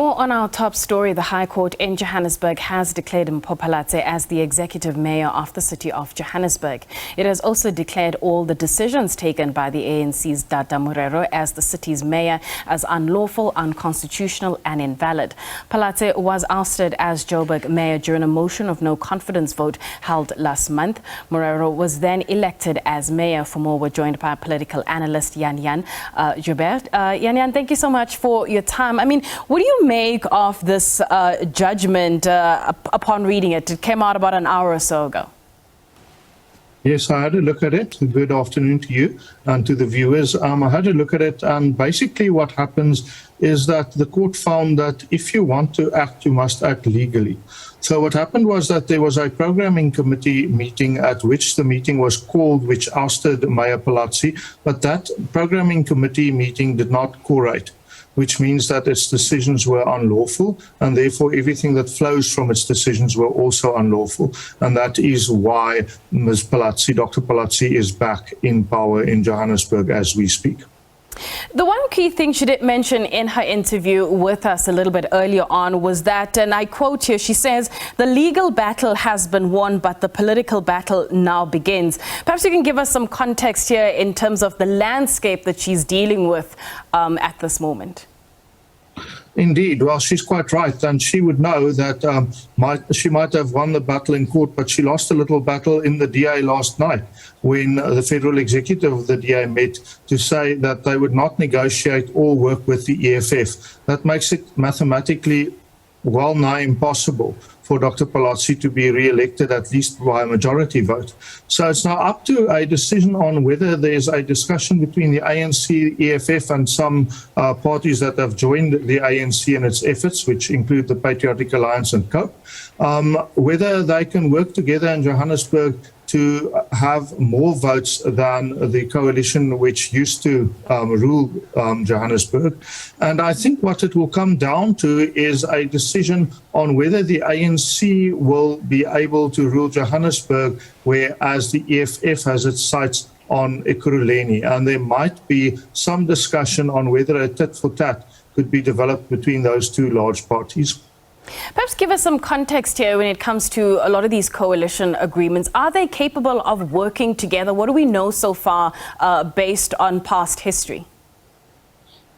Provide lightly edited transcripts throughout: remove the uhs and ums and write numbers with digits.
More on our top story. The High Court in Johannesburg has declared Mpho Phalatse as the executive mayor of the City of Johannesburg. It has also declared all the decisions taken by the ANC's Dada Morero as the city's mayor as unlawful, unconstitutional and invalid. Phalatse was ousted as Joburg Mayor during a motion of no confidence vote held last month. Morero was then elected as mayor. For more, we're joined by political analyst Jan Jan Joubert. Jan, thank you so much for your time. I mean, what do you make of this judgment upon reading it? It came out about an hour or so ago. Yes, I had a look at it. Good afternoon to you and to the viewers. I had a look at it, and basically what happens is that the court found that if you want to act, you must act legally. So what happened was that there was a programming committee meeting at which the meeting was called, which ousted Mayor Phalatse, but that programming committee meeting did not quorate, which means that its decisions were unlawful, and therefore everything that flows from its decisions were also unlawful. And that is why Ms. Phalatse, Dr. Phalatse, is back in power in Johannesburg as we speak. The one key thing she did mention in her interview with us a little bit earlier on was that, and I quote here, she says, the legal battle has been won, but the political battle now begins. Perhaps you can give us some context here in terms of the landscape that she's dealing with at this moment. Indeed. Well, she's quite right, and she would know that she might have won the battle in court, but she lost a little battle in the DA last night when the federal executive of the DA met to say that they would not negotiate or work with the EFF. That makes it mathematically well nigh impossible for Dr. Phalatse to be re-elected, at least by a majority vote. So it's now up to a decision on whether there's a discussion between the ANC, EFF and some parties that have joined the ANC in its efforts, which include the Patriotic Alliance and COPE, whether they can work together in Johannesburg to have more votes than the coalition which used to rule Johannesburg. And I think what it will come down to is a decision on whether the ANC will be able to rule Johannesburg, whereas the EFF has its sights on Ekurhuleni. And there might be some discussion on whether a tit for tat could be developed between those two large parties. Perhaps give us some context here when it comes to a lot of these coalition agreements. Are they capable of working together? What do we know so far based on past history?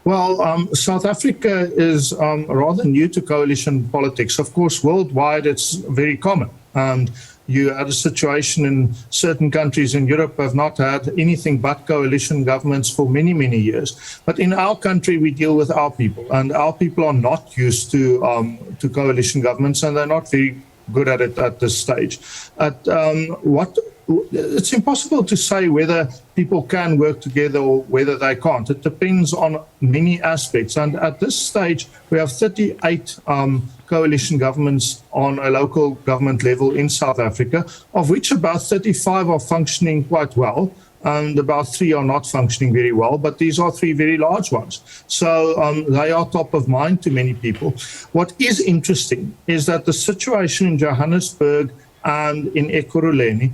Well, South Africa is rather new to coalition politics. Of course, worldwide it's very common. And you had a situation in certain countries in Europe have not had anything but coalition governments for many, many years. But in our country, we deal with our people, and our people are not used to coalition governments, and they're not very good at it at this stage. It's impossible to say whether people can work together or whether they can't. It depends on many aspects. And at this stage, we have 38 coalition governments on a local government level in South Africa, of which about 35 are functioning quite well, and about 3 are not functioning very well, but these are 3 very large ones. So they are top of mind to many people. What is interesting is that the situation in Johannesburg and in Ekurhuleni,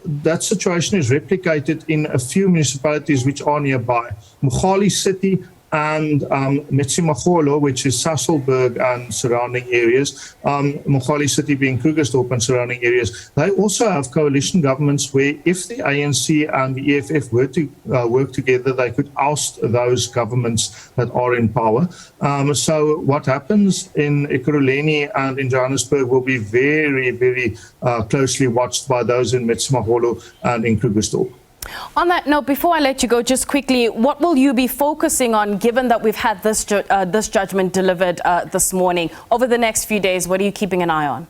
that situation is replicated in a few municipalities which are nearby. Mogale City and Metsimaholo, which is Sasolburg and surrounding areas, Mogale City being Krugersdorp and surrounding areas, they also have coalition governments where if the ANC and the EFF were to work together, they could oust those governments that are in power. So what happens in Ekurhuleni and in Johannesburg will be very, very closely watched by those in Metsimaholo and in Krugersdorp. On that note, before I let you go, just quickly, what will you be focusing on, given that we've had this judgment delivered this morning? Over the next few days, what are you keeping an eye on?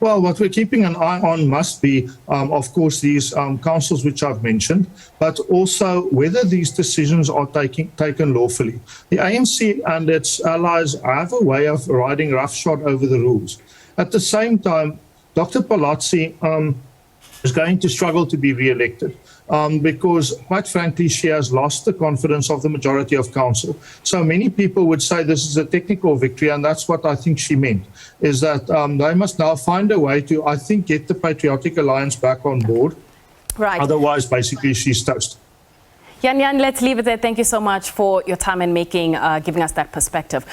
Well, what we're keeping an eye on must be, of course, these councils which I've mentioned, but also whether these decisions are taken lawfully. The ANC and its allies have a way of riding roughshod over the rules. At the same time, Dr. Phalatse is going to struggle to be re-elected because, quite frankly, she has lost the confidence of the majority of council. So many people would say this is a technical victory, and that's what I think she meant, is that they must now find a way to, I think, get the Patriotic Alliance back on board. Right. Otherwise, basically, she's toast. Jan, let's leave it there. Thank you so much for your time and giving us that perspective.